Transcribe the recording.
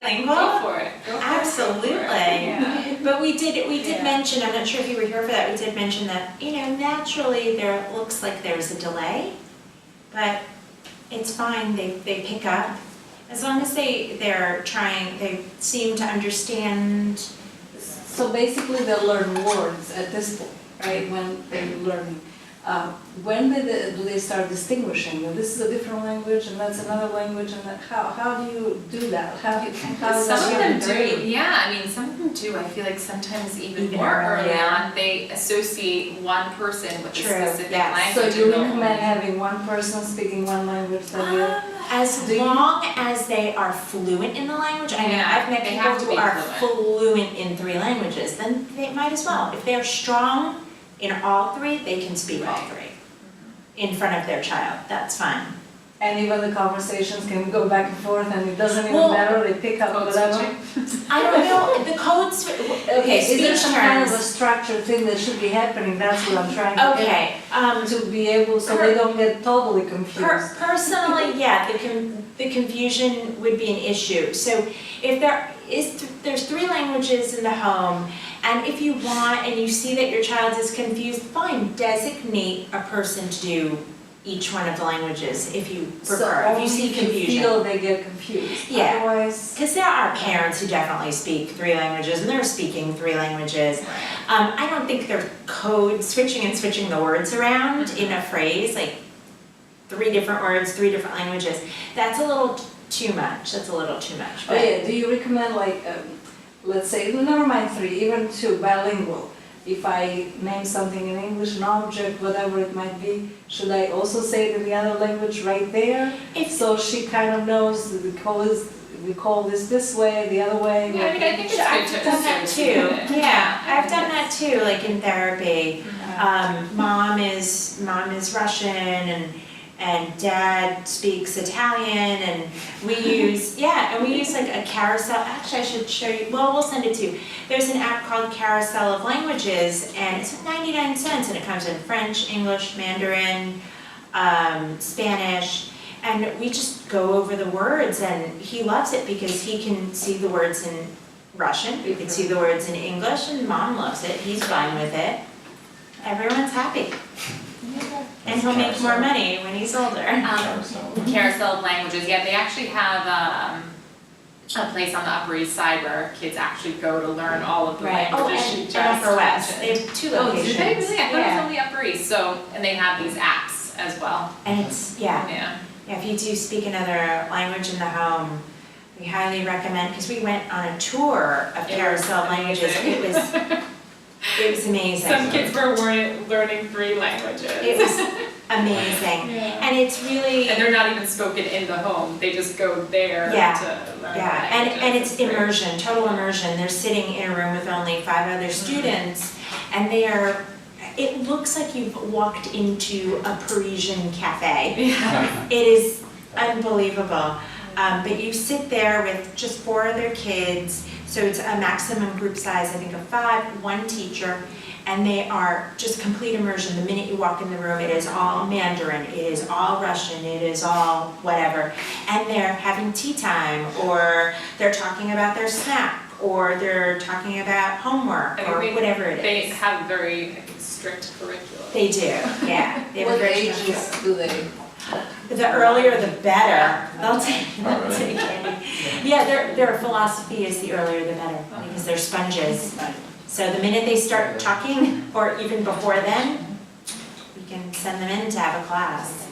Bilingual? Go for it. Go for it. Absolutely. Yeah. But we did Yeah. mention, I'm not sure if you were here for that, we did mention that, naturally there looks like there's a delay, but it's fine, they pick up. As long as they seem to understand. So basically they'll learn words at this point, right, when they're learning. When do they start distinguishing that this is a different language and that's another language, and how do you do that? How does Some of them that do, happen? yeah, I mean, some of them do, I feel like sometimes even Even more early earlier. on, they associate one person with a True, specific yes. So language. you and they'll- recommend having one person speaking one language that you... As Do you- long as they are fluent in the language, I mean, Yeah, I've met they people have to who be are fluent. fluent in 3 languages, then they might as well. If they're strong in all 3, they can speak all Right. 3 in front of their child, that's fine. And even the conversations can go back and forth and it doesn't even Well, matter, they pick up Code whatever. switching. I don't know, the codes, okay, Is there speech some kind of a terms. structured thing that should be happening? That's what I'm trying to get. Okay, To be able, so they don't get totally confused. personally, yeah, the confusion would be an issue. So if there's 3 languages in the home, and if you want, and you see that your child is confused, fine, designate a person to do each one of the languages if you prefer, if you see So only if you confusion. feel they get confused. Yeah. Otherwise, Because there are parents who definitely speak 3 languages, and they're speaking 3 languages. I don't think they're code switching and switching the words around in a phrase, like 3 different words, 3 different languages. That's a little too much, oh but- yeah, do you recommend like, let's say, never mind 3, even 2, bilingual? If I name something in English, an object, whatever it might be, should I also say it in the other language right there? So she kind of knows that we call this way, the other way. Yeah, I mean, I think it's I've good to done that associate too, it. yeah, I've done that too, like in therapy. Mom is Russian and dad speaks Italian, and we use like a carousel. Actually, I should show you, well, we'll send it to you. There's an app called Carousel of Languages, and it's 99 cents, and it comes in French, English, Mandarin, Spanish, and we just go over the words, and he loves it because he can see the words in Russian, we can see the words in English, and Mom loves it, he's fine with it. Everyone's happy. And he'll make more money when he's older. Carousel of Languages, yeah, they actually have a place on the Upper East Side where kids actually go to learn all of the Right, languages she and just Upper West, they mentioned. have 2 Oh, locations. do they really? I thought it was Yeah. only Upper East, and they have these apps as well. And it's, yeah, Yeah. if you do speak another language in the home, we highly recommend, because we went on a tour of It was Carousel of Languages, it was amazing. Some kids were learning 3 languages. It was amazing, Yeah. and it's really. And they're not even spoken in the home, they just go there Yeah. to learn the Yeah, languages. and it's great. immersion, total immersion. They're sitting in a room with only 5 other students, and it looks like you've walked into a Parisian cafe. Yeah. It is unbelievable. But you sit there with just 4 other kids, so it's a maximum group size, I think, of 5, 1 teacher, and they are just complete immersion. The minute you walk in the room, it is all Mandarin, it is all Russian, it is all whatever. And they're having tea time, or they're talking about their snack, or they're talking about homework, I or think whatever it They is. have very strict curriculum. They do, yeah. They have a What very ages strict- do they? The earlier the better. They'll Okay. take candy. Yeah, their philosophy is the earlier the better, because they're sponges. So the minute they start talking, or even before then, we can send them in to have a class.